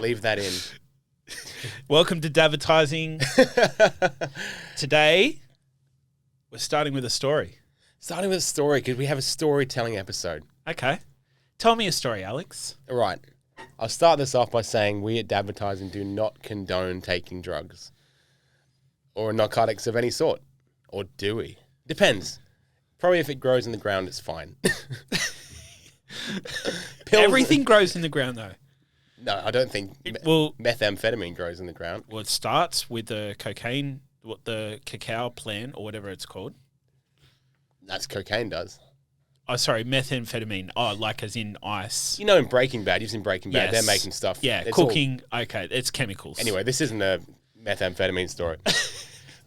Leave that in. Welcome to Dadvertising. Today, we're starting with a story. Starting with a story, because we have a storytelling episode. Okay. Tell me a story, Alex. All right. I'll start this off by saying we at Dadvertising do not condone taking drugs or narcotics of any sort. Or do we? Depends. Probably if it grows in the ground, it's fine. Everything grows in the ground, though. No, I don't think methamphetamine grows in the ground. Well, it starts with the cacao plant or whatever it's called. That's cocaine does. Oh, sorry, methamphetamine. Oh, like as in ice. You know in Breaking Bad, you've seen Breaking Bad, Yes. they're making stuff. Yeah, It's cooking. Okay, it's chemicals. Anyway, this isn't a methamphetamine story.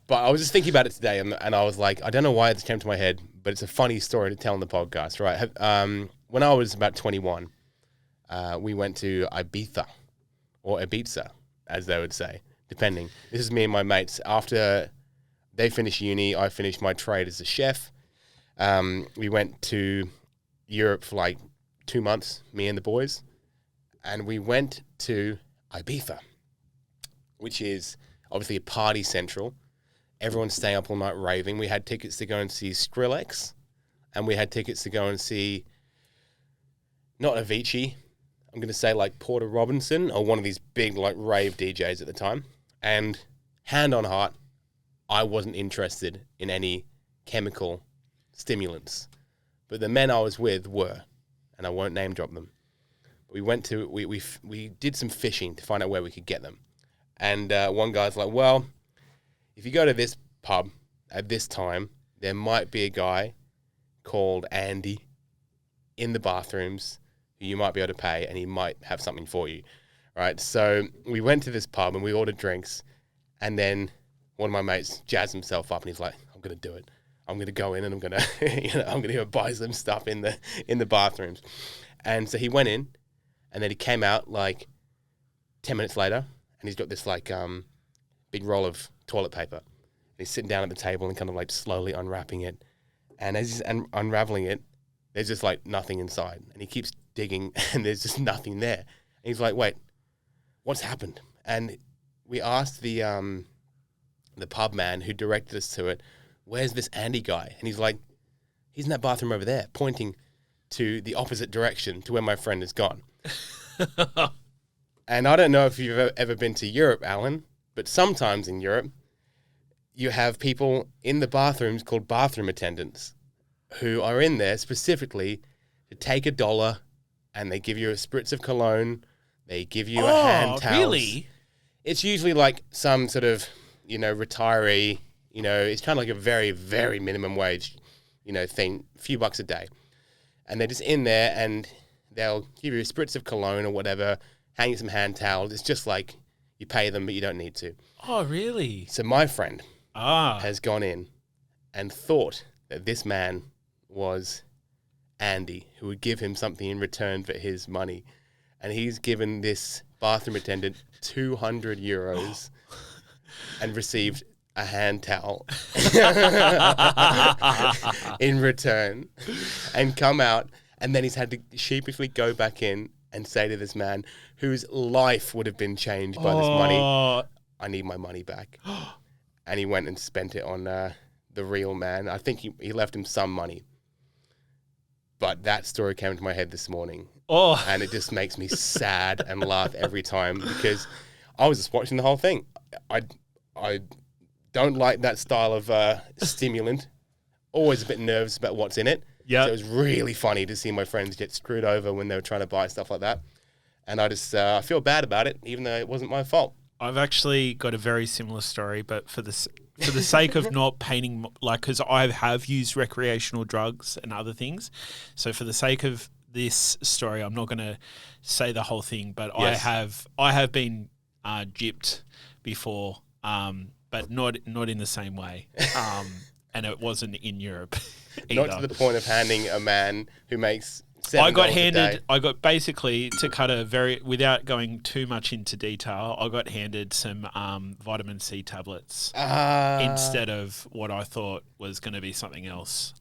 But I was just thinking about it today, and I was like, I don't know why it came to my head, but it's a funny story to tell on the podcast, right? When I was about 21, we went to Ibiza, or Ibiza, as they would say, depending. This is me and my mates. After they finished uni, I finished my trade as a chef. We went to Europe for like 2 months, me and the boys, and we went to Ibiza, which is obviously a party central. Everyone's staying up all night raving. We had tickets to go and see Skrillex, and we had tickets to go and see, not Avicii, I'm going to say like Porter Robinson, or one of these big like rave DJs at the time. And hand on heart, I wasn't interested in any chemical stimulants. But the men I was with were, and I won't name drop them. We went to, we did some fishing to find out where we could get them. And one guy's like, well, if you go to this pub at this time, there might be a guy called Andy in the bathrooms who you might be able to pay, and he might have something for you, right? So we went to this pub and we ordered drinks, and then one of my mates jazzed himself up and he's like, I'm going to do it. I'm going to go in and I'm going to, I'm going to buy some stuff in the bathrooms. And so he went in, and then he came out like 10 minutes later, and he's got this like big roll of toilet paper. And he's sitting down at the table and kind of like slowly unwrapping it. And as he's unraveling it, there's just like nothing inside. And he keeps digging and there's just nothing there. And he's like, wait, what's happened? And we asked the pub man who directed us to it, where's this Andy guy? And he's like, he's in that bathroom over there, pointing to the opposite direction to where my friend has gone. And I don't know if you've ever been to Europe, Alan, but sometimes in Europe, you have people in the bathrooms called bathroom attendants who are in there specifically to take $1 and they give you a spritz of cologne. They give you a hand towel. Really? It's usually like some sort of, retiree, it's kind of like a very, very minimum wage, thing, a few bucks a day. And they're just in there and they'll give you a spritz of cologne or whatever, hang you some hand towels. It's just like you pay them, but you don't need to. Oh, really? So my friend has gone in and thought that this man was Andy, who would give him something in return for his money. And he's given this bathroom attendant 200 euros and received a hand towel in return, and come out. And then he's had to sheepishly go back in and say to this man, whose life would have been changed by this money, I need my money back. And he went and spent it on the real man. I think he left him some money. But that story came to my head this morning. Oh. And it just makes me sad and laugh every time, because I was just watching the whole thing. I don't like that style of stimulant. Always a bit nervous about what's in it. Yeah. So it was really funny to see my friends get screwed over when they were trying to buy stuff like that. And I just I feel bad about it, even though it wasn't my fault. I've actually got a very similar story, but for the sake of not painting, because I have used recreational drugs and other things, so for the sake of this story, I'm not going to say the whole thing, but yes. I have been gypped before, but not in the same way, and it wasn't in Europe either. Not to the point of handing a man who makes I got basically, to cut without going too much into detail, I got handed some vitamin C tablets instead of what I thought was going to be something else.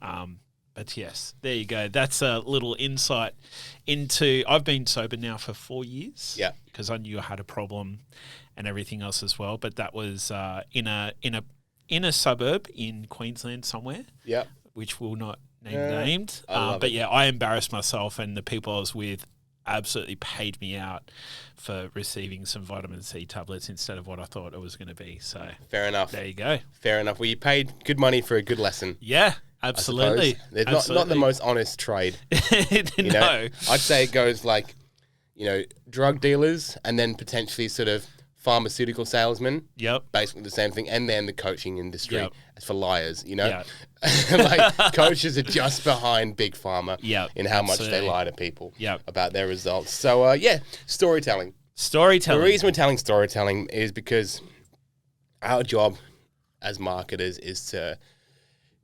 But yes, there you go. That's a little insight into. I've been sober now for 4 years. Yeah. Because I knew I had a problem, and everything else as well. But that was in a suburb in Queensland somewhere. Yeah. Which will not name named. But yeah, I embarrassed myself, and the people I was with absolutely paid me out for receiving some vitamin C tablets instead of what I thought it was going to be. So fair enough. There you go. Fair enough. Well, you paid good money for a good lesson. Yeah, absolutely. It's not the most honest trade. You know? I'd say it goes like, drug dealers and then potentially sort of pharmaceutical salesmen. Yep. Basically the same thing. And then the coaching industry. Yep. As for liars, Yeah. like coaches are just behind big pharma in how much they lie to people about their results. So, storytelling. The reason we're telling storytelling is because our job as marketers is to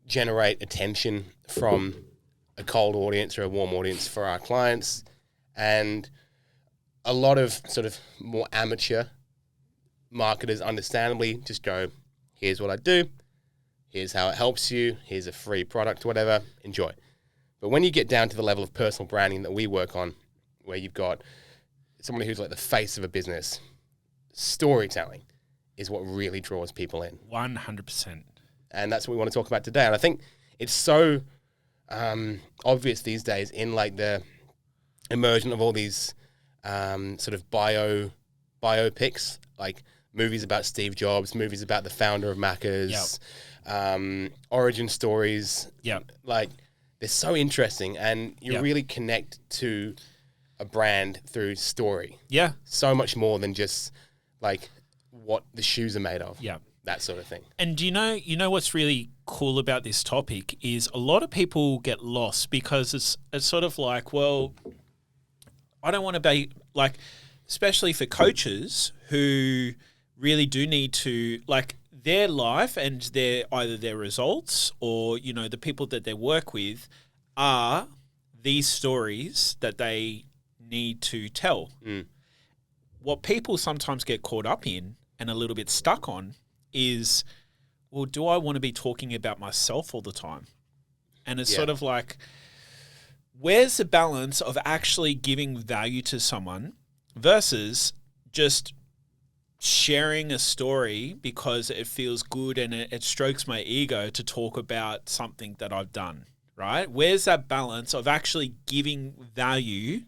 generate attention from a cold audience or a warm audience for our clients. And a lot of sort of more amateur marketers understandably just go, here's what I do, here's how it helps you, here's a free product, whatever, enjoy. But when you get down to the level of personal branding that we work on, where you've got someone who's like the face of a business, storytelling is what really draws people in. 100%. And that's what we want to talk about today. And I think it's so obvious these days in like the immersion of all these sort of biopics, like movies about Steve Jobs, movies about the founder of Macca's, origin stories. Yeah. Like they're so interesting and you really connect to a brand through story. Yeah. So much more than just like what the shoes are made of. Yeah. That sort of thing. And you know what's really cool about this topic is a lot of people get lost because it's sort of like, well, I don't want to be like, especially for coaches who really do need to like their life and either their results or, the people that they work with are these stories that they need to tell. What people sometimes get caught up in and a little bit stuck on is, well, do I want to be talking about myself all the time? And it's sort of like, where's the balance of actually giving value to someone versus just sharing a story because it feels good and it strokes my ego to talk about something that I've done, right? Where's that balance of actually giving value?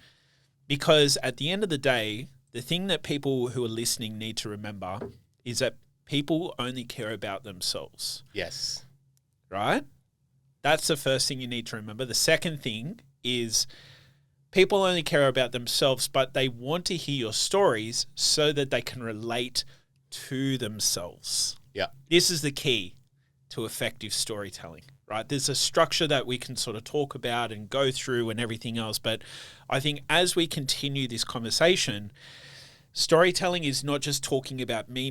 Because at the end of the day, the thing that people who are listening need to remember is that people only care about themselves. Yes. Right? That's the first thing you need to remember. The second thing is people only care about themselves, but they want to hear your stories so that they can relate to themselves. Yeah. This is the key to effective storytelling, right? There's a structure that we can sort of talk about and go through and everything else. But I think as we continue this conversation, storytelling is not just talking about me.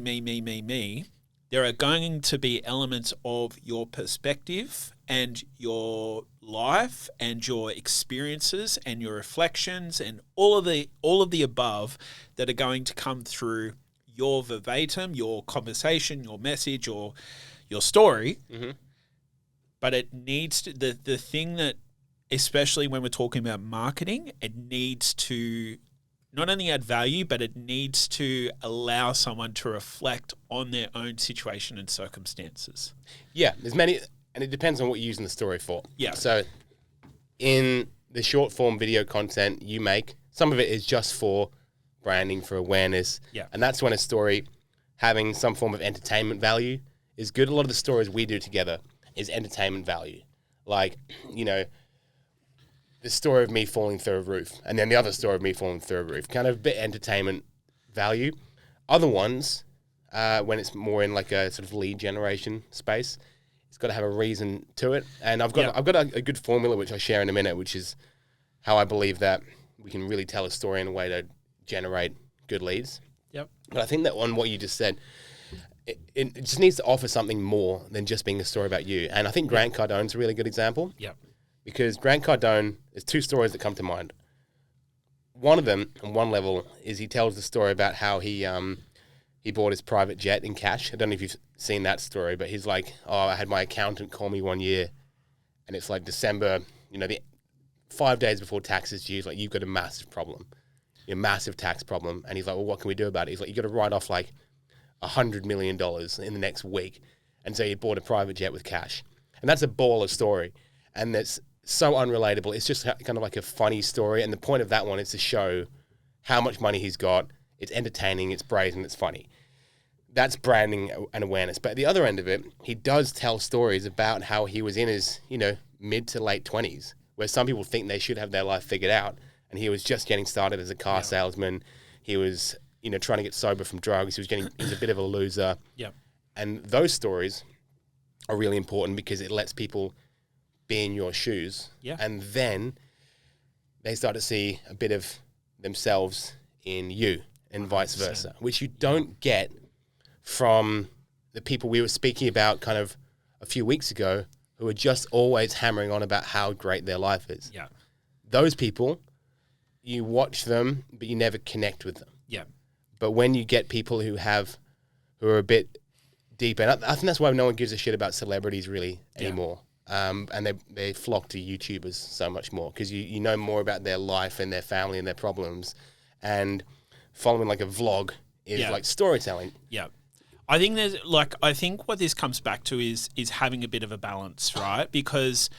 There are going to be elements of your perspective and your life and your experiences and your reflections and all of the above that are going to come through your verbatim, your conversation, your message, or your story. Mm-hmm. But it needs to, the thing that, especially when we're talking about marketing, it needs to not only add value, but it needs to allow someone to reflect on their own situation and circumstances. Yeah, there's many, and it depends on what you're using the story for. Yeah. So in the short form video content you make, some of it is just for branding, for awareness. Yeah. And that's when a story having some form of entertainment value is good. A lot of the stories we do together is entertainment value. Like, the story of me falling through a roof, and then the other story of me falling through a roof, kind of a bit entertainment value. Other ones, when it's more in like a sort of lead generation space, it's got to have a reason to it. And I've got a good formula which I share in a minute, which is how I believe that we can really tell a story in a way to generate good leads. Yep. But I think that on what you just said, it just needs to offer something more than just being a story about you. And I think Grant Cardone's a really good example. Yep. Because Grant Cardone, there's two stories that come to mind. One of them, on one level, is he tells the story about how he bought his private jet in cash. I don't know if you've seen that story, but he's like, I had my accountant call me one year and it's like December, the 5 days before taxes due, like, you've got a massive problem, a massive tax problem. And he's like, well, what can we do about it? He's like, you got to write off like $100 million in the next week. And so he bought a private jet with cash. And that's a baller story. And that's so unrelatable. It's just kind of like a funny story. And the point of that one is to show how much money he's got. It's entertaining, it's brazen, it's funny. That's branding and awareness. But at the other end of it, he does tell stories about how he was in his, mid to late 20s, where some people think they should have their life figured out. And he was just getting started as a car salesman. He was, trying to get sober from drugs. He was a bit of a loser. Yeah. And those stories are really important because it lets people be in your shoes. Yeah. And then they start to see a bit of themselves in you and vice versa, which you don't get from the people we were speaking about kind of a few weeks ago who are just always hammering on about how great their life is. Yeah. Those people, you watch them, but you never connect with them. Yeah. But when you get people who are a bit deep, and I think that's why no one gives a shit about celebrities really anymore. And they flock to YouTubers so much more because you know more about their life and their family and their problems, and following like a vlog is like storytelling. Yeah. I think what this comes back to is having a bit of a balance, right? Because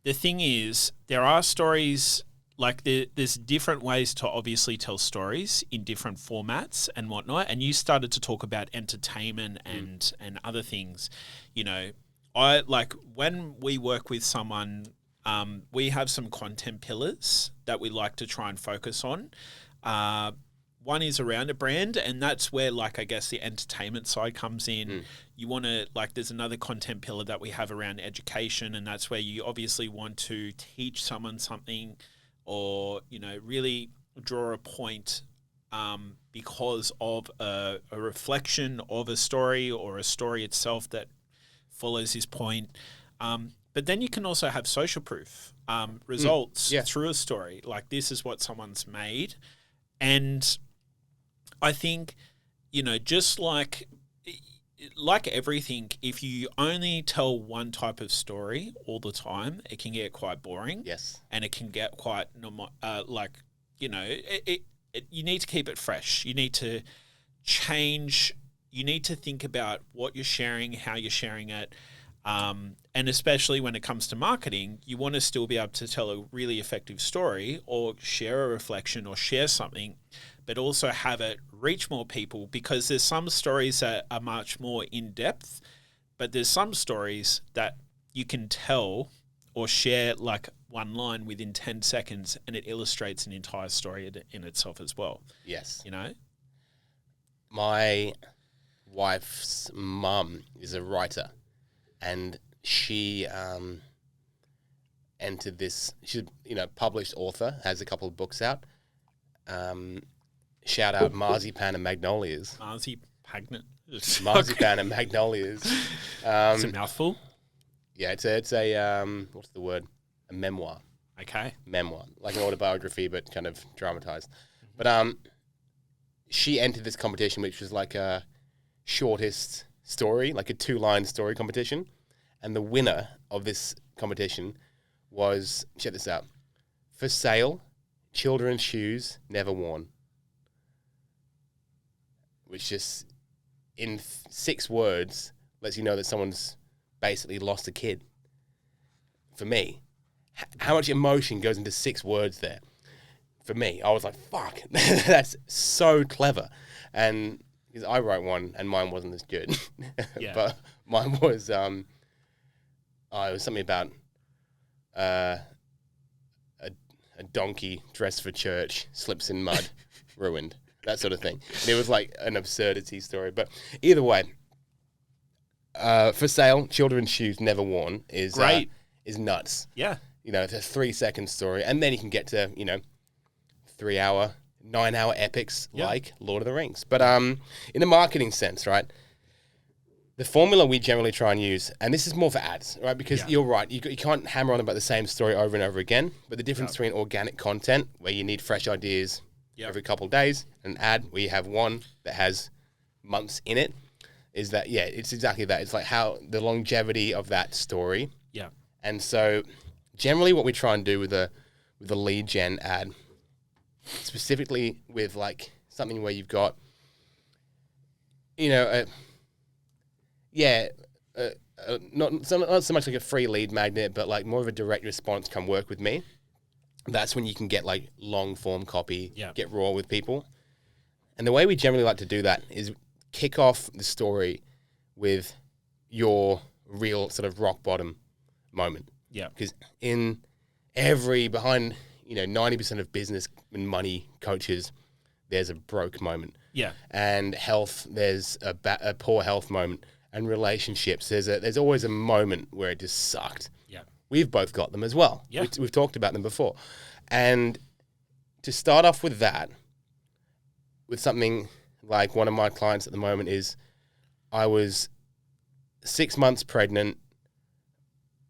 the thing is, there are stories, like there's different ways to obviously tell stories in different formats and whatnot. And you started to talk about entertainment and other things. I like when we work with someone, we have some content pillars that we like to try and focus on. One is around a brand, and that's where, like, I guess the entertainment side comes in. You want to, like, there's another content pillar that we have around education, and that's where you obviously want to teach someone something or, really draw a point because of a reflection of a story or a story itself that follows his point. But then you can also have social proof results through a story. Like, this is what someone's made. And I think, just like everything, if you only tell one type of story all the time, it can get quite boring. Yes. And it can get quite, you need to keep it fresh. You need to change. You need to think about what you're sharing, how you're sharing it. And especially when it comes to marketing, you want to still be able to tell a really effective story or share a reflection or share something, but also have it reach more people, because there's some stories that are much more in depth, but there's some stories that you can tell or share like one line within 10 seconds and it illustrates an entire story in itself as well. Yes. My wife's mum is a writer, and she entered this. She's published author, has a couple of books out. Shout out Marzipan and Magnolias. Marzipan and Magnolias. It's a mouthful. Yeah, it's a what's the word? A memoir. Okay. Memoir, like an autobiography, but kind of dramatized. But she entered this competition, which was like a shortest story, like a 2-line story competition. And the winner of this competition was, check this out, for sale, children's shoes never worn. Which just, in 6 words, lets you know that someone's basically lost a kid. For me, how much emotion goes into 6 words there? For me, I was like, fuck, that's so clever. And because I wrote one and mine wasn't as good. Yeah. But mine was, it was something about a donkey dressed for church, slips in mud, ruined. That sort of thing. And it was like an absurdity story. But either way, for sale, children's shoes never worn is great. Is nuts. Yeah. It's a 3-second story. And then you can get to, 3-hour, 9-hour epics like Lord of the Rings. But in a marketing sense, right, the formula we generally try and use, and this is more for ads, right, because you're right, you can't hammer on about the same story over and over again, but the difference between organic content, where you need fresh ideas every couple of days, and an ad where you have one that has months in it, is that, it's exactly that. It's like how the longevity of that story And so generally what we try and do with a lead gen ad, specifically with like something where you've got, not so much like a free lead magnet, but like more of a direct response, come work with me. That's when you can get like long form copy, get raw with people. And the way we generally like to do that is kick off the story with your real sort of rock bottom moment. Yeah. Because behind 90% of business and money coaches, there's a broke moment. Yeah. And health, there's a poor health moment. And relationships, there's always a moment where it just sucked. Yeah. We've both got them as well. Yeah. We've talked about them before. And to start off with that, with something like one of my clients at the moment is, I was 6 months pregnant,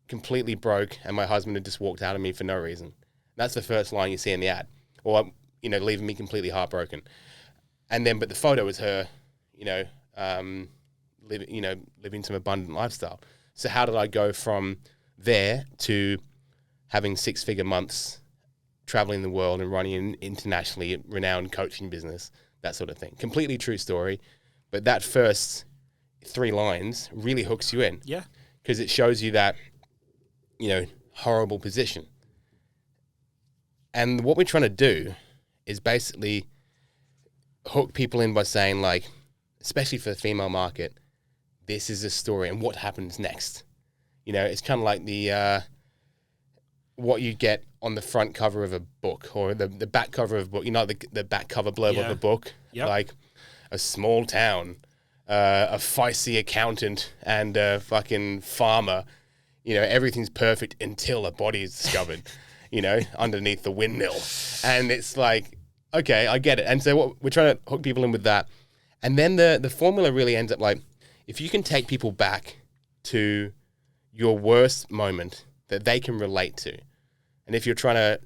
completely broke, and my husband had just walked out of me for no reason. That's the first line you see in the ad, or leaving me completely heartbroken. And then, but the photo is her, living some abundant lifestyle. So how did I go from there to having 6-figure months, traveling the world and running an internationally renowned coaching business, that sort of thing? Completely true story. But that first 3 lines really hooks you in. Yeah. Because it shows you that, horrible position. And what we're trying to do is basically hook people in by saying, like, especially for the female market, this is a story and what happens next. It's kind of like the what you get on the front cover of a book, or the back cover of a book, the back cover blurb of a book, like a small town, a feisty accountant and a fucking farmer, everything's perfect until a body is discovered, underneath the windmill. And it's like, okay, I get it. And so what we're trying to hook people in with that. And then the formula really ends up like, if you can take people back to your worst moment that they can relate to, and if you're trying to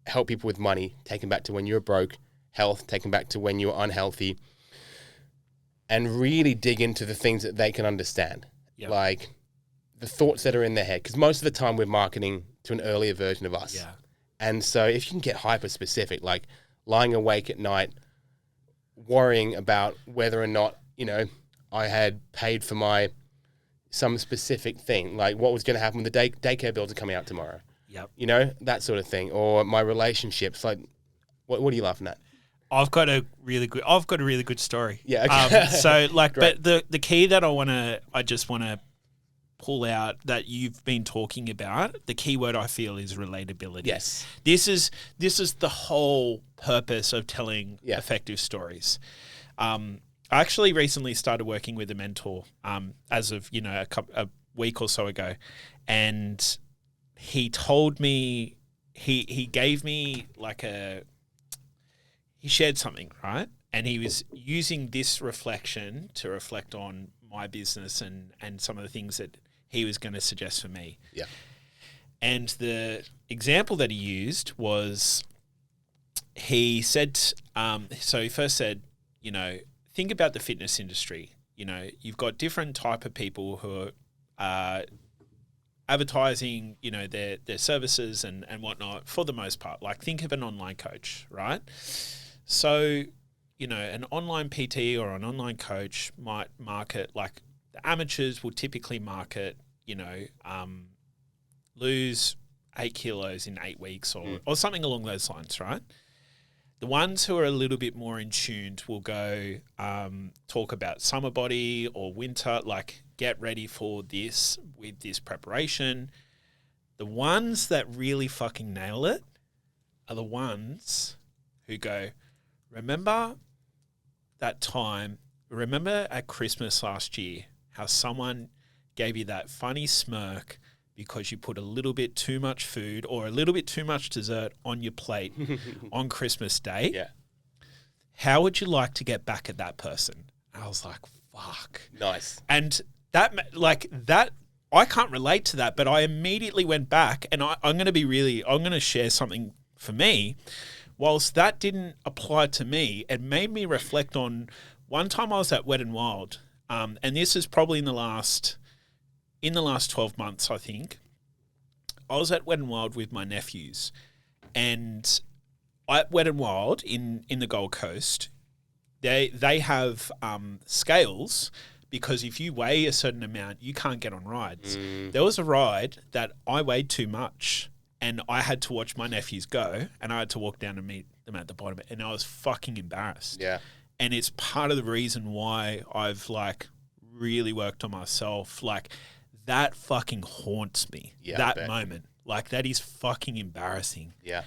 help people with money, take them back to when you were broke, health, take them back to when you were unhealthy, and really dig into the things that they can understand, like the thoughts that are in their head. Because most of the time we're marketing to an earlier version of us. Yeah. And so if you can get hyper specific, like lying awake at night, worrying about whether or not, I had paid for some specific thing, like what was going to happen when the daycare bills are coming out tomorrow. Yep. That sort of thing. Or my relationships, like, what are you laughing at? I've got a really good story. Yeah. Okay. So like, but the key that I just want to pull out that you've been talking about, the key word I feel is relatability. Yes. This is the whole purpose of telling effective stories. I actually recently started working with a mentor, as of, a week or so ago. And he told me, he gave me he shared something, right? And he was using this reflection to reflect on my business and some of the things that he was going to suggest for me. Yeah. And the example that he used was, he said, so he first said, think about the fitness industry. You've got different type of people who are advertising, their services and whatnot for the most part. Like, think of an online coach, right? So, an online PT or an online coach might market, like the amateurs will typically market, lose 8 kilos in 8 weeks or something along those lines, right? The ones who are a little bit more in tuned will go talk about summer body or winter, like get ready for this with this preparation. The ones that really fucking nail it are the ones who go, remember that time, remember at Christmas last year, how someone gave you that funny smirk because you put a little bit too much food or a little bit too much dessert on your plate on Christmas Day. Yeah. How would you like to get back at that person? I was like, fuck. Nice. And that, I can't relate to that, but I immediately went back and I'm going to share something for me. Whilst that didn't apply to me, it made me reflect on one time I was at Wet n Wild. And this is probably in the last 12 months, I think. I was at Wet n Wild with my nephews, and at Wet n Wild in the Gold Coast, they have scales, because if you weigh a certain amount, you can't get on rides. There was a ride that I weighed too much, and I had to watch my nephews go, and I had to walk down and meet them at the bottom, and I was fucking embarrassed. Yeah. And it's part of the reason why I've like really worked on myself. Like that fucking haunts me. Yeah, that moment. Like that is fucking embarrassing. Yeah.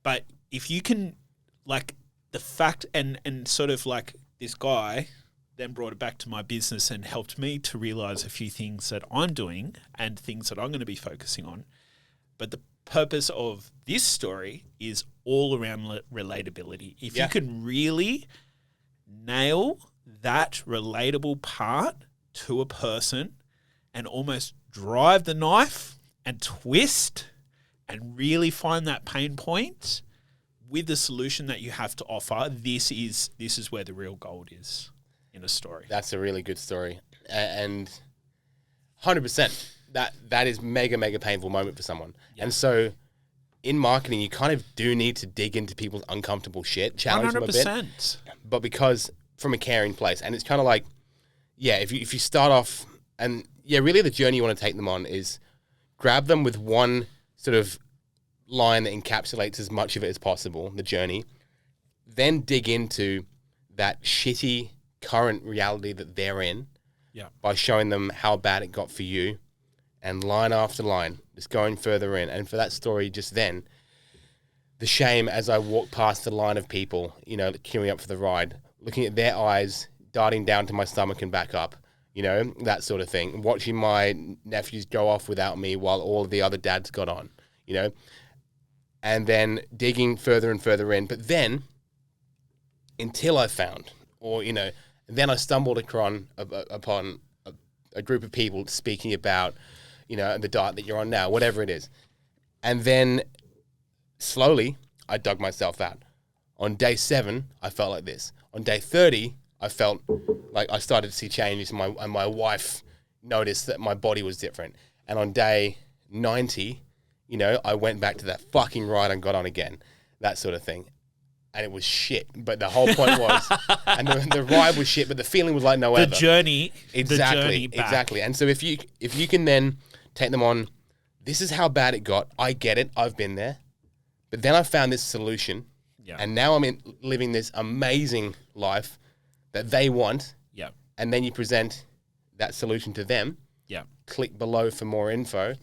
But if you can, like the fact and sort of like this guy then brought it back to my business and helped me to realize a few things that I'm doing and things that I'm going to be focusing on. But the purpose of this story is all around relatability. If you can really nail that relatable part to a person and almost drive the knife and twist and really find that pain point with the solution that you have to offer, this is where the real gold is in a story. That's a really good story. And 100%. That is mega painful moment for someone. Yep. And so in marketing, you kind of do need to dig into people's uncomfortable shit, challenge 100%. them a bit. But because from a caring place, and it's kind of like, if you start off, and really the journey you want to take them on is grab them with one sort of line that encapsulates as much of it as possible, the journey, then dig into that shitty current reality that they're in by showing them how bad it got for you, and line after line, just going further in. And for that story, just then, the shame as I walked past the line of people, queuing up for the ride, looking at their eyes, darting down to my stomach and back up, that sort of thing. Watching my nephews go off without me while all of the other dads got on, and then digging further and further in. But then, until I found, then I stumbled upon a group of people speaking about, the diet that you're on now, whatever it is. And then slowly I dug myself out. On day 7, I felt like this. On day 30, I felt like I started to see changes, and my wife noticed that my body was different. And on day 90, I went back to that fucking ride and got on again, that sort of thing. And it was shit. But the whole point was, and the ride was shit, but the feeling was like no other. The journey. Exactly. And so if you can then take them on, this is how bad it got. I get it. I've been there. But then I found this solution. Yeah. And now I'm living this amazing life that they want. Yeah. And then you present that solution to them. Yeah. Click below for more info.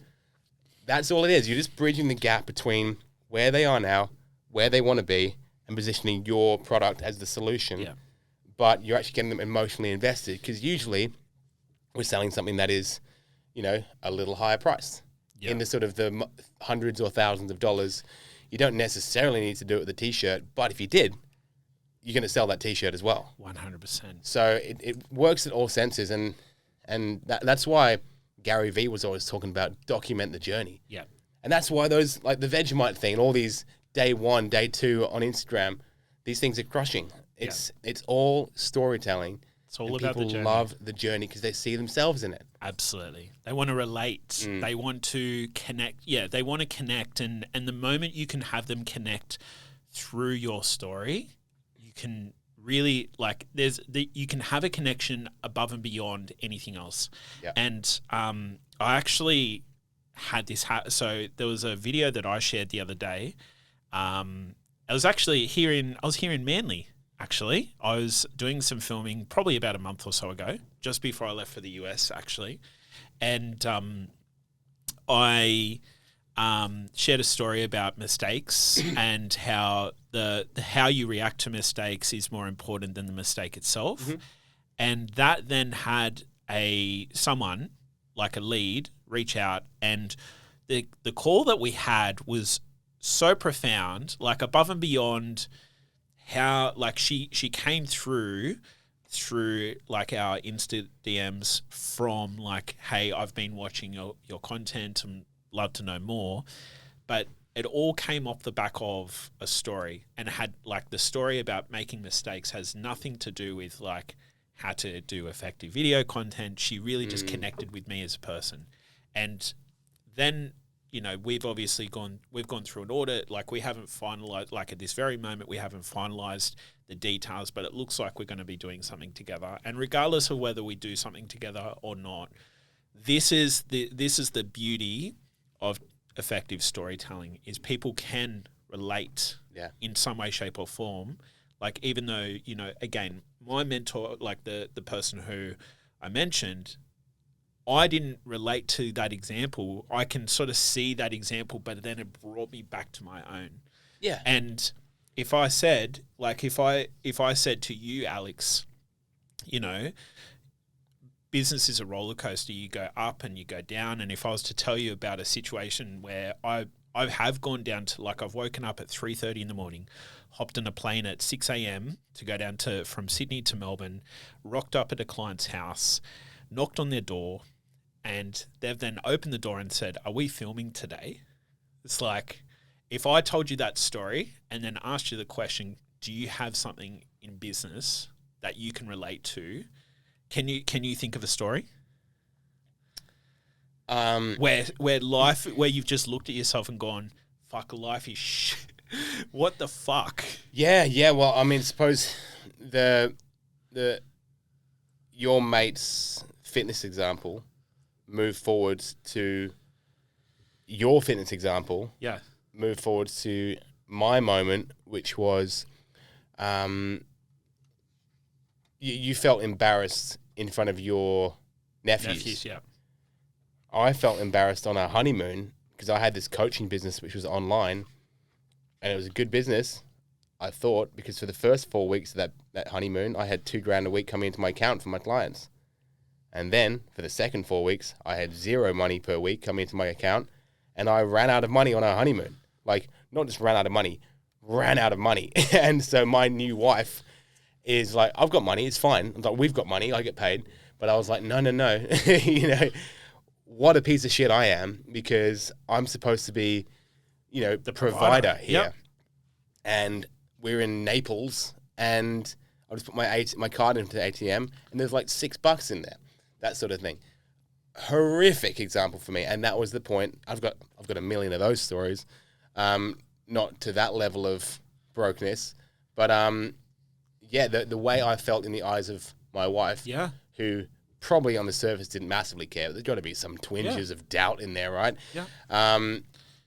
That's all it is. You're just bridging the gap between where they are now, where they want to be, and positioning your product as the solution. Yeah. But you're actually getting them emotionally invested, because usually we're selling something that is, a little higher priced. Yeah. In the sort of the hundreds or thousands of dollars. You don't necessarily need to do it with a t-shirt, but if you did, you're going to sell that t-shirt as well. 100%. So it works in all senses, and that's why Gary Vee was always talking about document the journey. Yeah. And that's why those, like the Vegemite thing, and all these day 1, day 2 on Instagram, these things are crushing. It's all storytelling. It's all about the journey. People love the journey because they see themselves in it. Absolutely. They want to relate. They want to connect. Yeah, they want to connect. And the moment you can have them connect through your story, you can really, you can have a connection above and beyond anything else. Yeah. And I actually had this. So there was a video that I shared the other day. I was here in Manly. Actually, I was doing some filming probably about a month or so ago, just before I left for the US, actually. And I shared a story about mistakes and how how you react to mistakes is more important than the mistake itself. Mm-hmm. And that then had someone, like a lead, reach out, and the call that we had was so profound, like above and beyond how, like, she came through like our Insta DMs from like, hey, I've been watching your content and love to know more. But it all came off the back of a story, and had like the story about making mistakes has nothing to do with like how to do effective video content. She really just connected with me as a person. And then, you know, we've gone through an audit. Like, we haven't finalized, like at this very moment, we haven't finalized the details, but it looks like we're going to be doing something together. And regardless of whether we do something together or not, this is the beauty of effective storytelling, is people can relate in some way, shape or form. Like, even though, you know, again, my mentor, like the person who I mentioned, I didn't relate to that example. I can sort of see that example, but then it brought me back to my own. Yeah. And if I said, like, if I said to you, Alex, you know, business is a roller coaster. You go up and you go down. And if I was to tell you about a situation where I have gone down to, like, I've woken up at 3:30 in the morning, hopped on a plane at 6 a.m. to go down from Sydney to Melbourne, rocked up at a client's house, knocked on their door, and they've then opened the door and said, "Are we filming today?" It's like, if I told you that story and then asked you the question, do you have something in business that you can relate to? Can you think of a story? Where you've just looked at yourself and gone, fuck, life is shit. What the fuck? Yeah. Well, I mean, suppose your mate's fitness example move forwards to your fitness example. Yeah. Move forwards to my moment, which was, you felt embarrassed in front of your nephews. Yeah. I felt embarrassed on our honeymoon because I had this coaching business which was online, and it was a good business, I thought, because for the first 4 weeks of that honeymoon, I had $2,000 a week coming into my account from my clients. And then for the second 4 weeks, I had zero money per week coming into my account, and I ran out of money on our honeymoon. Like, not just ran out of money. And so my new wife is like, I've got money, it's fine. I'm like, we've got money, I get paid. But I was like, no. You know, what a piece of shit I am, because I'm supposed to be, you know, the provider here. Yep. And we're in Naples, and I just put my card into the ATM, and there's like $6 in there. That sort of thing. Horrific example for me. And that was the point. I've got a million of those stories. Not to that level of brokenness, but the way I felt in the eyes of my wife, who probably on the surface didn't massively care. There's got to be some twinges of doubt in there, right? Yeah.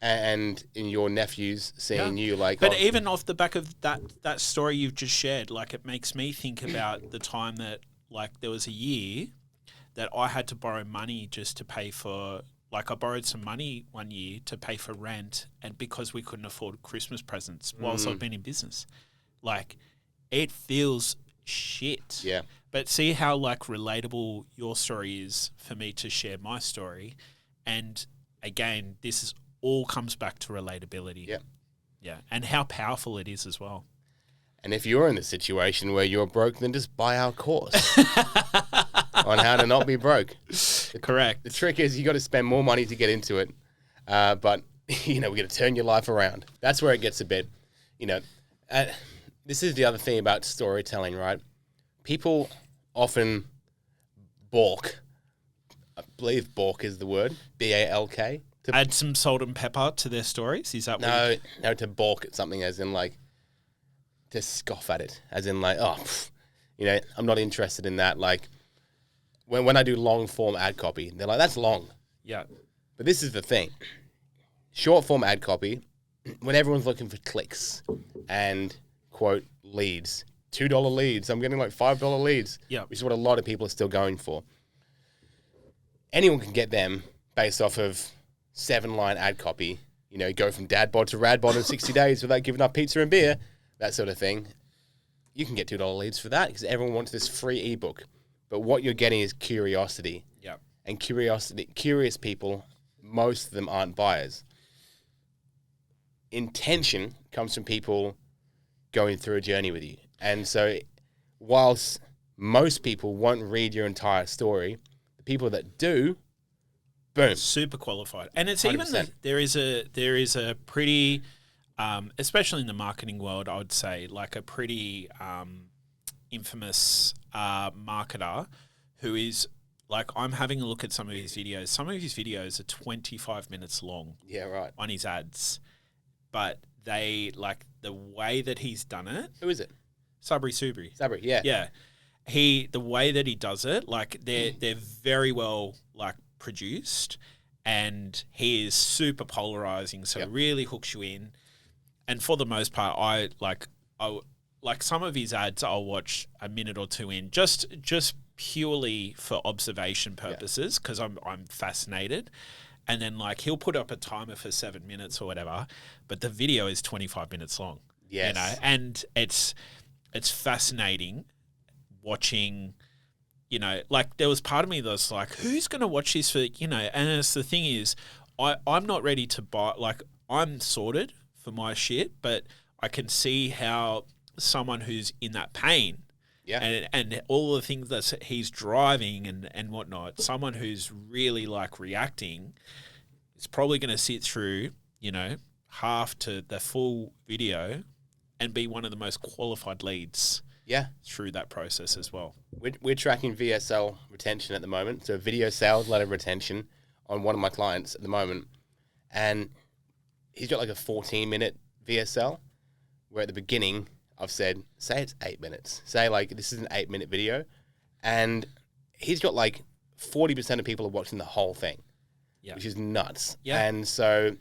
And in your nephews seeing you like... But even off the back of that story you've just shared, like, it makes me think about the time that, like, there was a year that I had to borrow money just to pay for... Like, I borrowed some money one year to pay for rent, and because we couldn't afford Christmas presents whilst I've been in business. Like, it feels shit. Yeah. But see how, like, relatable your story is for me to share my story. And again, this all comes back to relatability. Yeah. Yeah. And how powerful it is as well. And if you're in the situation where you're broke, then just buy our course on how to not be broke. Correct. The trick is you got to spend more money to get into it. But, you know, we got to turn your life around. That's where it gets a bit, you know, this is the other thing about storytelling, right? People often balk. I believe balk is the word, B-A-L-K. Add some salt and pepper to their stories? Is that what No, to balk at something as in, like, to scoff at it. As in, like, you know, I'm not interested in that. Like, when I do long-form ad copy, they're like, that's long. Yeah. But this is the thing. Short-form ad copy, when everyone's looking for clicks and, quote, leads, $2 leads, I'm getting like $5 leads, which is what a lot of people are still going for. Anyone can get them based off of 7-line ad copy, you know, go from dad bod to rad bod in 60 days without giving up pizza and beer, that sort of thing. You can get $2 leads for that because everyone wants this free ebook. But what you're getting is curiosity. Yeah. And curious people, most of them aren't buyers. Intention comes from people going through a journey with you. And so whilst most people won't read your entire story, the people that do, boom. Super qualified. And it's 100%. even, there is a pretty, especially in the marketing world, I would say, like a pretty infamous marketer who is like I'm having a look at some of his videos. Some of his videos are 25 minutes long. Yeah, right. On his ads, but they like the way that he's done it. Who is it? Sabri Subri. Sabri, yeah. Yeah. The way that he does it, like they're very well like produced, and he is super polarizing, so it really hooks you in. And for the most part, I like some of his ads I'll watch a minute or two in just purely for observation purposes because I'm fascinated. And then like he'll put up a timer for 7 minutes or whatever, but the video is 25 minutes long. Yes. You know, and it's fascinating watching, you know, like there was part of me that was like, who's going to watch this for, you know, and it's the thing is, I'm not ready to buy, like I'm sorted for my shit, but I can see how someone who's in that pain and all the things that he's driving and whatnot, someone who's really like reacting is probably going to sit through, you know, half to the full video and be one of the most qualified leads through that process as well. We're tracking VSL retention at the moment, so video sales letter retention on one of my clients at the moment, and he's got like a 14-minute VSL, where at the beginning I've said, say it's 8 minutes. Say like this is an 8-minute video, and he's got like 40% of people are watching the whole thing, which is nuts. Yeah. And so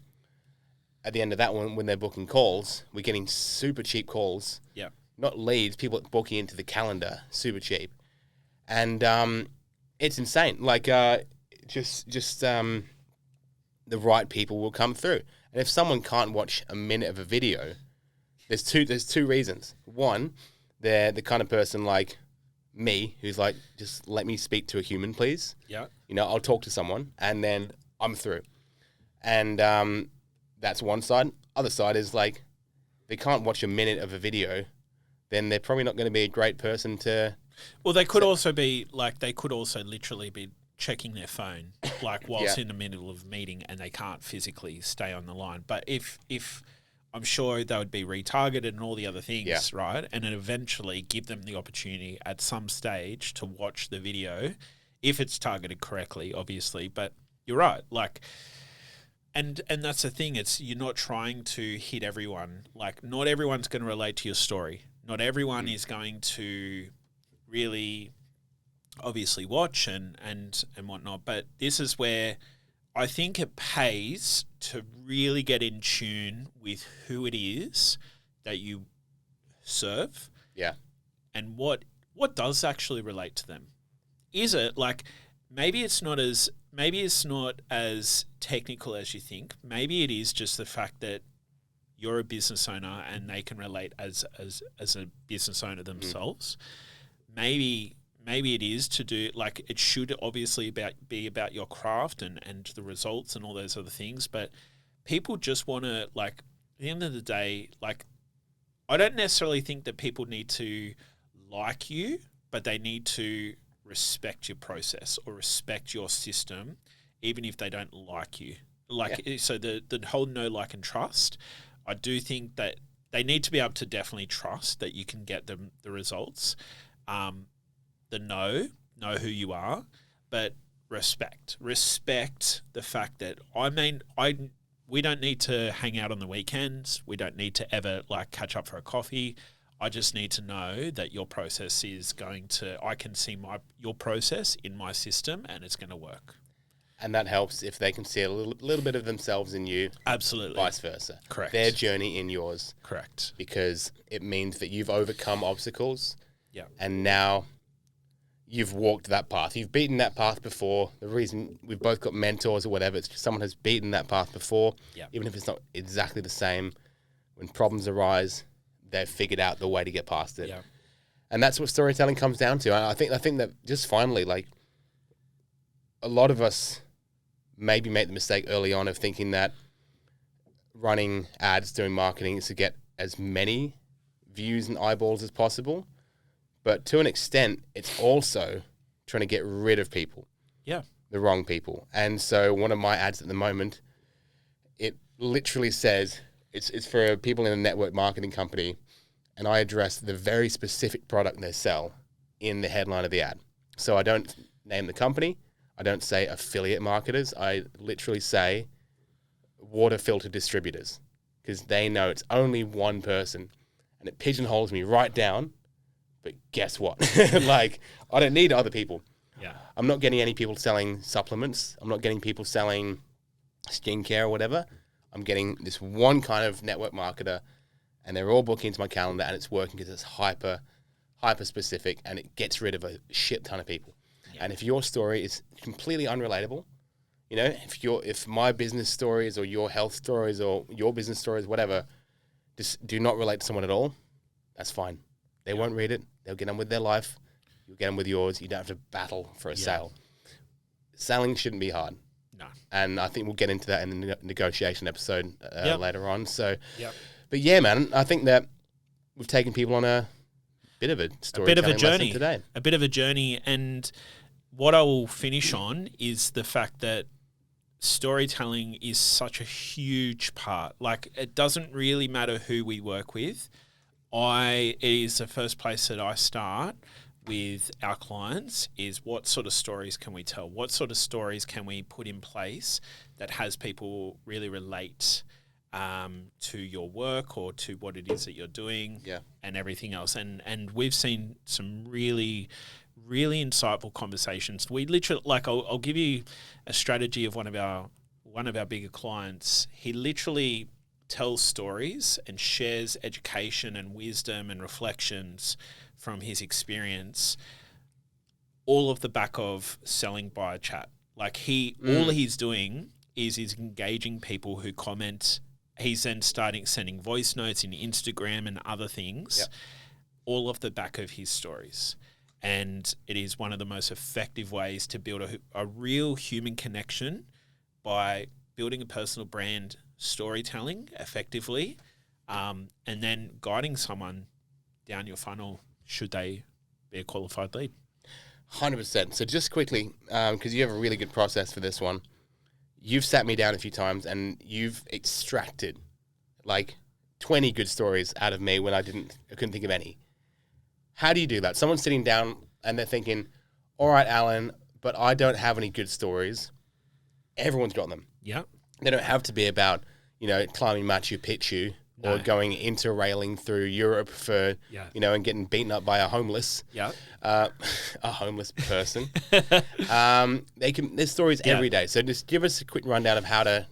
at the end of that one, when they're booking calls, we're getting super cheap calls. Yeah. Not leads, people booking into the calendar, super cheap. And it's insane. Like just the right people will come through. And if someone can't watch a minute of a video, there's two reasons. One, they're the kind of person like me who's like, just let me speak to a human, please. Yeah. You know, I'll talk to someone and then I'm through. And that's one side. Other side is like, they can't watch a minute of a video, then they're probably not going to be a great person to... Well, they could also be, like, they could also literally be checking their phone, like, whilst in the middle of a meeting and they can't physically stay on the line. But if I'm sure they would be retargeted and all the other things, right? And then eventually give them the opportunity at some stage to watch the video, if it's targeted correctly, obviously. But you're right, like... And that's the thing, it's you're not trying to hit everyone. Like, not everyone's going to relate to your story. Not everyone is going to really obviously watch and whatnot. But this is where I think it pays to really get in tune with who it is that you serve. Yeah. And what does actually relate to them. Is it like... Maybe it's not as technical as you think. Maybe it is just the fact that you're a business owner and they can relate as a business owner themselves. Maybe it is to do, like, it should obviously be about your craft and the results and all those other things. But people just want to, like, at the end of the day, like, I don't necessarily think that people need to like you, but they need to respect your process or respect your system, even if they don't like you. Like, so the whole know, like, and trust, I do think that they need to be able to definitely trust that you can get them the results. The know who you are, but respect the fact that we don't need to hang out on the weekends. We don't need to ever like catch up for a coffee. I just need to know that your process is going to, I can see your process in my system and it's going to work. And that helps if they can see a little bit of themselves in you. Absolutely. Vice versa. Correct. Their journey in yours. Correct. Because it means that you've overcome obstacles. Yeah. And now you've walked that path. You've beaten that path before. The reason we've both got mentors or whatever, it's just someone has beaten that path before. Yeah. Even if it's not exactly the same. When problems arise, they've figured out the way to get past it. Yeah. And that's what storytelling comes down to. I think that just finally, like, a lot of us maybe make the mistake early on of thinking that running ads, doing marketing is to get as many views and eyeballs as possible. But to an extent, it's also trying to get rid of people. Yeah. The wrong people. And so one of my ads at the moment, it literally says, it's for people in a network marketing company, and I address the very specific product they sell in the headline of the ad. So I don't name the company. I don't say affiliate marketers. I literally say water filter distributors, because they know it's only one person, and it pigeonholes me right down. But guess what? Like, I don't need other people. Yeah. I'm not getting any people selling supplements. I'm not getting people selling skincare or whatever. I'm getting this one kind of network marketer, and they're all booking into my calendar, and it's working because it's hyper specific, and it gets rid of a shit ton of people. Yeah. And if your story is completely unrelatable, you know, if my business stories or your health stories or your business stories, whatever, just do not relate to someone at all, that's fine. They won't read it. They'll get on with their life. You'll get on with yours. You don't have to battle for a sale. Selling shouldn't be hard. No. And I think we'll get into that in the negotiation episode later on. So, but yeah, man, I think that we've taken people on a bit of a journey today. A bit of a journey. And what I will finish on is the fact that storytelling is such a huge part. Like, it doesn't really matter who we work with. It is the first place that I start with our clients is what sort of stories can we tell? What sort of stories can we put in place that has people really relate to your work or to what it is that you're doing and everything else. And we've seen some really, really insightful conversations. We literally, like, I'll give you a strategy of one of our bigger clients. He literally tells stories and shares education and wisdom and reflections from his experience, all of the back of selling by chat. Like, all he's doing is he's engaging people who comment. He's then sending voice notes in Instagram and other things, all off the back of his stories. And it is one of the most effective ways to build a real human connection by building a personal brand, storytelling effectively, and then guiding someone down your funnel should they be a qualified lead. 100%. So just quickly, because you have a really good process for this one, you've sat me down a few times and you've extracted like 20 good stories out of me when I couldn't think of any. How do you do that? Someone's sitting down and they're thinking, all right, Alan, but I don't have any good stories. Everyone's got them. Yeah. They don't have to be about, climbing Machu Picchu or going interrailing through Europe for, and getting beaten up by a homeless. Yeah. A homeless person. There's stories every day. So just give us a quick rundown of how to,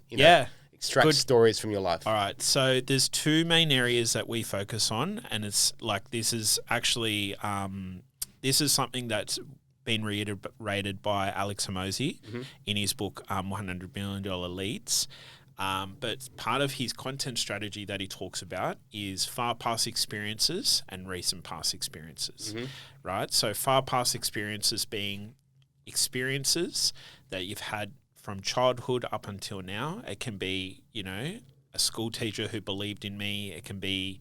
extract stories from your life. All right. So there's two main areas that we focus on, and it's like, this is actually, this is something that's been reiterated by Alex Hormozi in his book, $100 Million Leads. But part of his content strategy that he talks about is far past experiences and recent past experiences, right? So far past experiences being experiences that you've had from childhood up until now. It can be, a school teacher who believed in me. It can be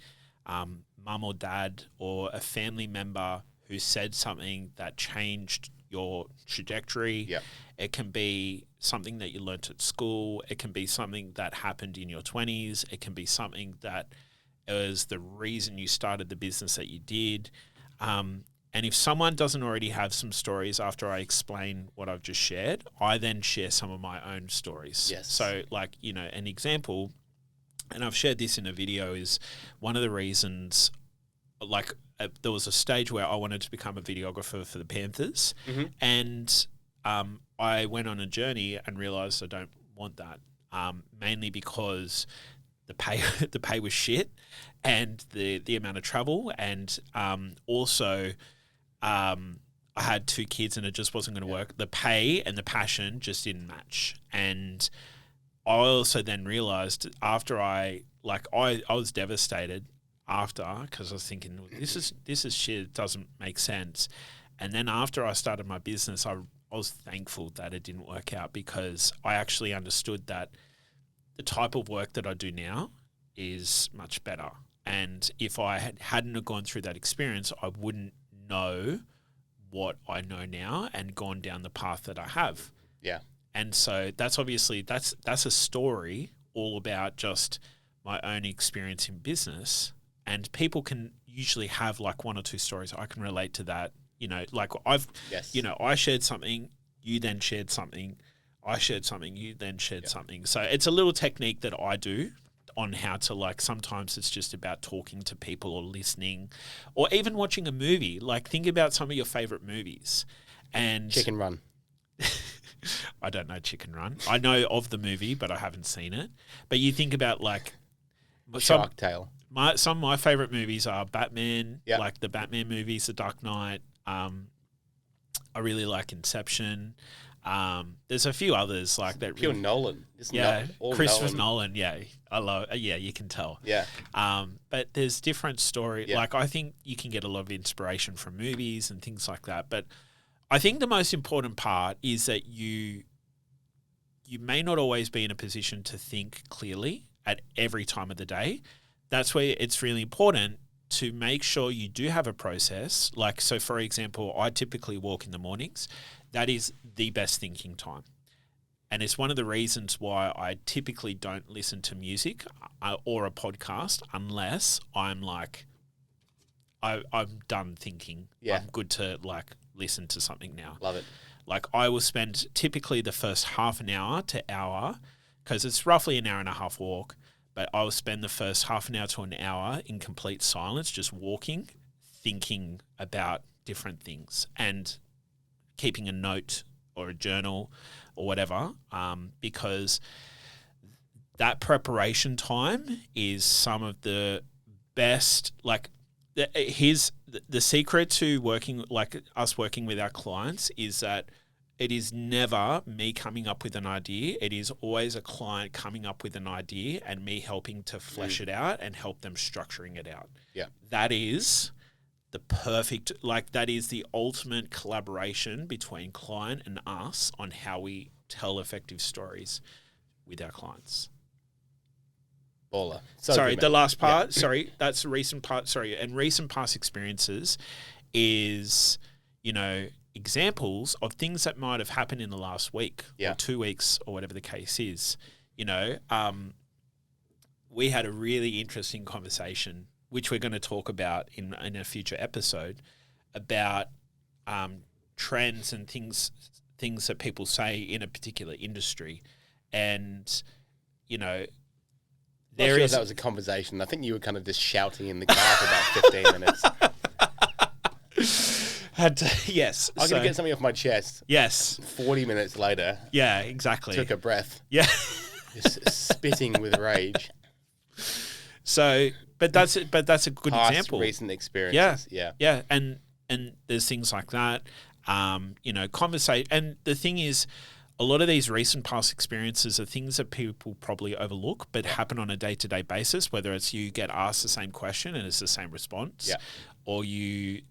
mum or dad or a family member who said something that changed your trajectory. Yeah. It can be something that you learnt at school. It can be something that happened in your 20s. It can be something that is the reason you started the business that you did. And if someone doesn't already have some stories after I explain what I've just shared, I then share some of my own stories. Yes. So like, an example, and I've shared this in a video, is one of the reasons, there was a stage where I wanted to become a videographer for the Panthers, and I went on a journey and realized I don't want that, mainly because the pay was shit, and the amount of travel, and also I had 2 kids and it just wasn't going to work. The pay and the passion just didn't match, and I also then realized after I was devastated after, because I was thinking, this is shit, it doesn't make sense. And then after I started my business, I was thankful that it didn't work out, because I actually understood that the type of work that I do now is much better. And if I hadn't gone through that experience, I wouldn't know what I know now and gone down the path that I have. Yeah. And so that's obviously, that's a story all about just my own experience in business. And people can usually have like 1 or 2 stories. I can relate to that. You know, like Yes. you know, I shared something, you then shared something, I shared something, you then shared something. So it's a little technique that I do on how to, like, sometimes it's just about talking to people or listening or even watching a movie. Like, think about some of your favorite movies. And Chicken Run. I don't know Chicken Run. I know of the movie, but I haven't seen it. But you think about, like, Shark Tale. some of my favorite movies are Batman, Yeah. like the Batman movies, The Dark Knight. I really like Inception. There's a few others like that. Pure really, Nolan. Just yeah, all Christopher Nolan. Yeah, I love. Yeah, you can tell. Yeah. But there's different story. Yeah. Like, I think you can get a lot of inspiration from movies and things like that. But I think the most important part is that you may not always be in a position to think clearly at every time of the day. That's where it's really important to make sure you do have a process. Like, so for example, I typically walk in the mornings. That is the best thinking time. And it's one of the reasons why I typically don't listen to music or a podcast unless I'm like, I'm done thinking. Yeah. I'm good to, like, listen to something now. Love it. Like, I will spend typically the first half an hour to hour, because it's roughly an hour and a half walk, but I will spend the first half an hour to an hour in complete silence, just walking, thinking about different things and keeping a note or a journal or whatever, because that preparation time is some of the best. Like, here's the secret to working, like us working with our clients, is that it is never me coming up with an idea. It is always a client coming up with an idea and me helping to flesh it out and help them structuring it out. Yeah. That is the perfect, like, that is the ultimate collaboration between client and us on how we tell effective stories with our clients. Baller. Sorry, good, the man. last part. Yeah. Sorry, that's a recent part. Sorry, and recent past experiences is, you know, examples of things that might have happened in the last week Yeah. or 2 weeks or whatever the case is. You know, we had a really interesting conversation, which we're going to talk about in a future episode, about trends and things that people say in a particular industry. And, you know, Not sure if that was a conversation. I think you were kind of just shouting in the car for about 15 minutes. Yes. I'm going to get something off my chest. Yes. 40 minutes later, Yeah, exactly. took a breath, Yeah. just spitting with rage. So, but that's a good Past example. recent experiences. Yeah. Yeah, and there's things like that. You know, conversate. And the thing is, a lot of these recent past experiences are things that people probably overlook, but happen on a day-to-day basis. Whether it's you get asked the same question and it's the same response, Yeah. or I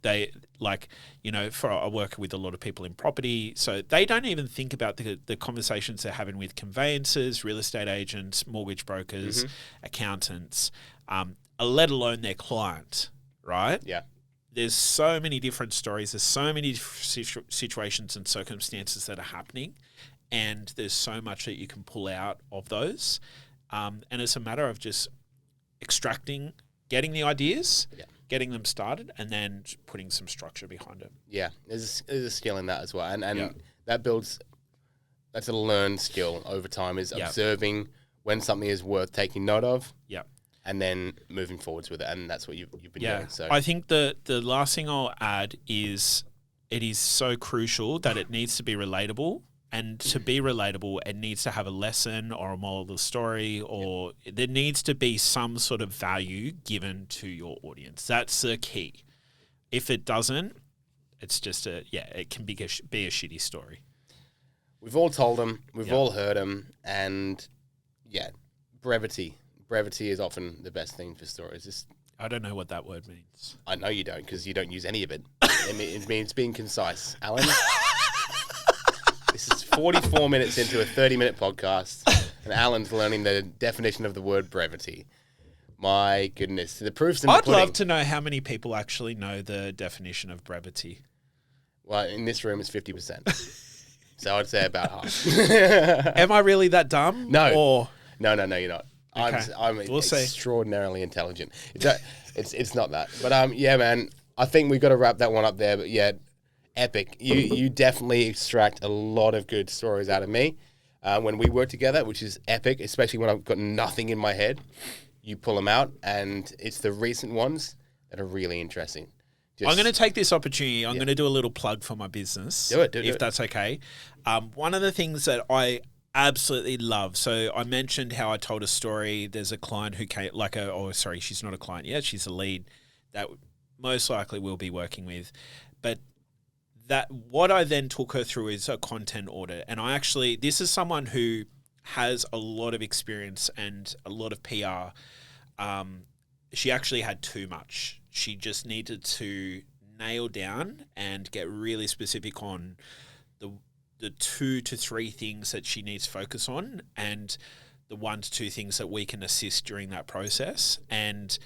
work with a lot of people in property, so they don't even think about the conversations they're having with conveyancers, real estate agents, mortgage brokers, accountants, let alone their client, right? Yeah. There's so many different stories. There's so many situations and circumstances that are happening, and there's so much that you can pull out of those. And it's a matter of just extracting, getting the ideas, getting them started, and then putting some structure behind it. Yeah. There's a skill in that as well. And that builds, that's a learned skill over time, is observing when something is worth taking note of. Yeah. And then moving forwards with it. And that's what you've been doing. So I think the last thing I'll add is it is so crucial that it needs to be relatable. And to be relatable, it needs to have a lesson or a moral of the story, or there needs to be some sort of value given to your audience. That's the key. If it doesn't, it's just it can be a shitty story. we've all told them, we've all heard them, and brevity. Brevity is often the best thing for stories. Just, I don't know what that word means. I know you don't, because you don't use any of it. It means being concise. Alan, this is 44 minutes into a 30-minute podcast, and Alan's learning the definition of the word brevity. My goodness. The proof's in the pudding. I'd love to know how many people actually know the definition of brevity. Well, in this room, it's 50%. So I'd say about half. Am I really that dumb? No. Or No, you're not. Okay. I'm We'll see. extraordinarily intelligent. It's not that. But yeah, man, I think we've got to wrap that one up there. But yeah, epic. You definitely extract a lot of good stories out of me when we work together, which is epic, especially when I've got nothing in my head. You pull them out, and it's the recent ones that are really interesting. I'm going to take this opportunity. I'm going to do a little plug for my business. Do it. If that's okay. One of the things that I absolutely love. So I mentioned how I told a story. There's a client who came, she's not a client yet. She's a lead that most likely we'll be working with. But what I then took her through is a content audit. And this is someone who has a lot of experience and a lot of PR. She actually had too much. She just needed to nail down and get really specific on the 2 to 3 things that she needs to focus on, and the 1 to 2 things that we can assist during that process. And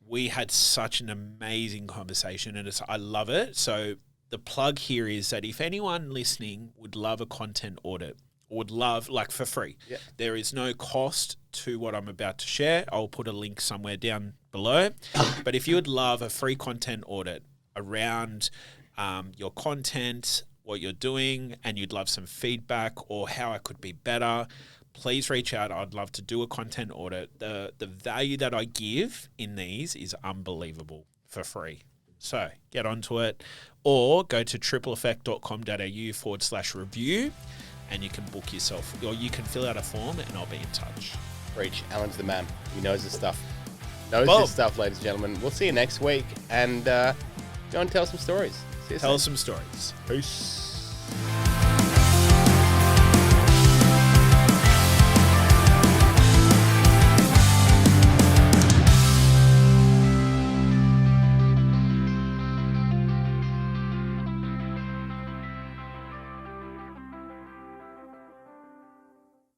we had such an amazing conversation, and I love it. So the plug here is that if anyone listening would love a content audit, would love, for free. Yeah. There is no cost to what I'm about to share. I'll put a link somewhere down below. But if you would love a free content audit around your content, what you're doing, and you'd love some feedback or how I could be better, please reach out. I'd love to do a content audit. The value that I give in these is unbelievable for free. So get onto it, or go to tripleeffect.com.au/review. And you can book yourself, or you can fill out a form, and I'll be in touch. Preach. Alan's the man. He knows his stuff. His stuff, ladies and gentlemen. We'll see you next week. And go and tell some stories. See you soon. Tell us some stories. Peace.